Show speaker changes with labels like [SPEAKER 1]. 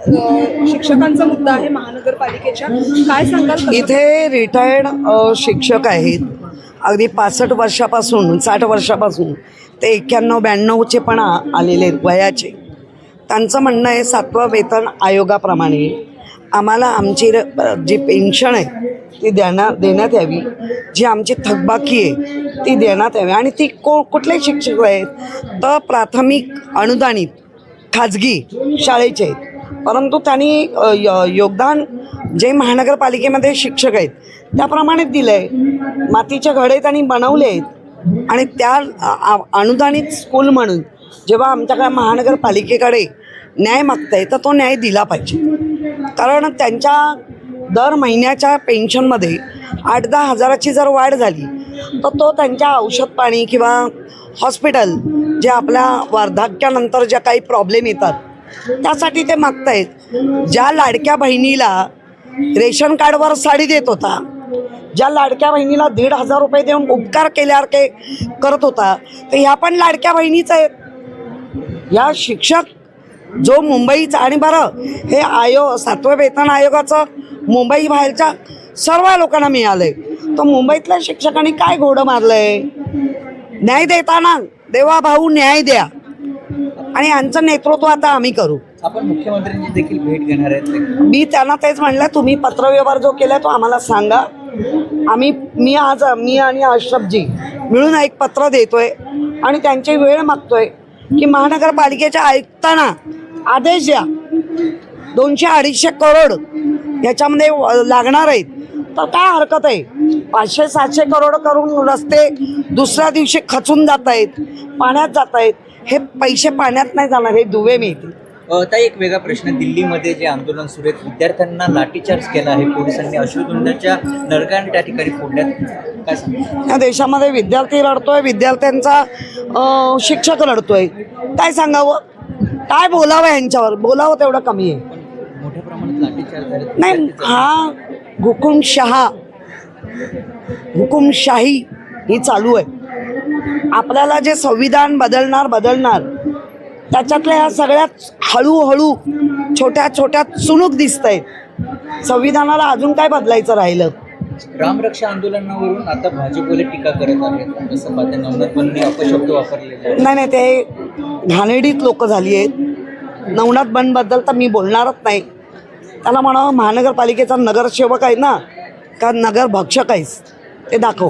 [SPEAKER 1] शिक्षकांचा मुद्दा आहे महानगरपालिकेच्या, काय सांगाल?
[SPEAKER 2] इथे रिटायर्ड शिक्षक आहेत, अगदी 65 वर्षापासून 60 वर्षापासून ते 91-92चे पण आलेले आहेत वयाचे. त्यांचं म्हणणं आहे 7व्या वेतन आयोगाप्रमाणे आम्हाला आमची जी पेन्शन आहे ती देण्यात यावी, जी आमची थकबाकी आहे ती देण्यात यावी. आणि ती कुठले शिक्षक आहेत तर प्राथमिक अनुदानित खाजगी शाळेचे आहेत, परंतु त्यांनी योगदान जे महानगरपालिकेमध्ये शिक्षक आहेत त्याप्रमाणेच दिलं आहे. मातीचे घडे त्यांनी बनवले आहेत आणि त्या अनुदानित स्कूल म्हणून जेव्हा आमच्याकडे महानगरपालिकेकडे न्याय मागताय तर तो न्याय दिला पाहिजे. कारण त्यांच्या दर महिन्याच्या पेन्शनमध्ये 8-10 हजाराची जर वाढ झाली तर तो त्यांच्या औषध पाणी किंवा हॉस्पिटल जे आपल्या वार्धक्यानंतर ज्या काही प्रॉब्लेम येतात त्यासाठी ते मागतायत. ज्या लाडक्या बहिणीला रेशन कार्डवर साडी देत होता, ज्या लाडक्या बहिणीला 1,500 रुपये देऊन उपकार केल्यासारखे करत होता, तर ह्या पण लाडक्या बहिणीच आहेत. या शिक्षक जो मुंबईचा, आणि बरं हे 7व्या वेतन आयोगाचं मुंबई बाहेरच्या सर्व लोकांना मिळालं आहे, तर मुंबईतल्या शिक्षकांनी काय घोडं मारलं आहे? न्याय देताना देवा भाऊ न्याय द्या, आणि यांचं नेतृत्व आता आम्ही करू.
[SPEAKER 3] आपण मुख्यमंत्र्यांची देखील भेट घेणार आहेत.
[SPEAKER 2] मी त्यांना तेच म्हणलं, तुम्ही पत्रव्यवहार जो केला तो आम्हाला सांगा. मी आणि अशरफजी मिळून एक पत्र देतोय आणि त्यांची वेळ मागतोय की महानगरपालिकेच्या आयुक्तांना आदेश द्या. 200-250 करोड याच्यामध्ये लागणार आहेत, तर काय हरकत आहे? 500-700 करोड करून रस्ते दुसऱ्या दिवशी खचून जात आहेत, पाण्यात जात आहेत. हे पैसे पाण्यात नाही जाणार, हे दुवे मिळतील.
[SPEAKER 3] आता एक वेगळा प्रश्न, दिल्लीमध्ये जे आंदोलन सुरू आहेत, विद्यार्थ्यांना लाठीचार्ज केला आहे पोलिसांनी, अश्रुधुंडाच्या नरकाने त्या ठिकाणी फोडण्यात, काय सांगा?
[SPEAKER 2] या देशामध्ये विद्यार्थी रडतोय, विद्यार्थ्यांचा शिक्षक रडतोय, काय सांगावं? काय बोलावं? यांच्यावर बोलावं तेवढं कमी आहे.
[SPEAKER 3] मोठ्या प्रमाणात लाठीचार्ज झाले.
[SPEAKER 2] नाही, हा हुकुमशाही ही चालू आहे. आपल्याला जे संविधान बदलणार त्याच्यातल्या ह्या सगळ्यात हळूहळू छोट्या छोट्या चुणूक दिसत आहेत. संविधानाला अजून काय बदलायचं राहिलं?
[SPEAKER 3] रामरक्षा आंदोलनावरून आता भाजपवाले टीका करत आहेत, असं पाहता नवनाथ बंदने अपशब्द वापरलेले आहे.
[SPEAKER 2] नाही, ते घाणेरडीत लोक झाली आहेत. नवनाथ बंदबद्दल तर मी बोलणारच नाही. त्याला म्हणावं महानगरपालिकेचा नगरसेवक आहे ना, का नगर भक्षक आहेस ते दाखव.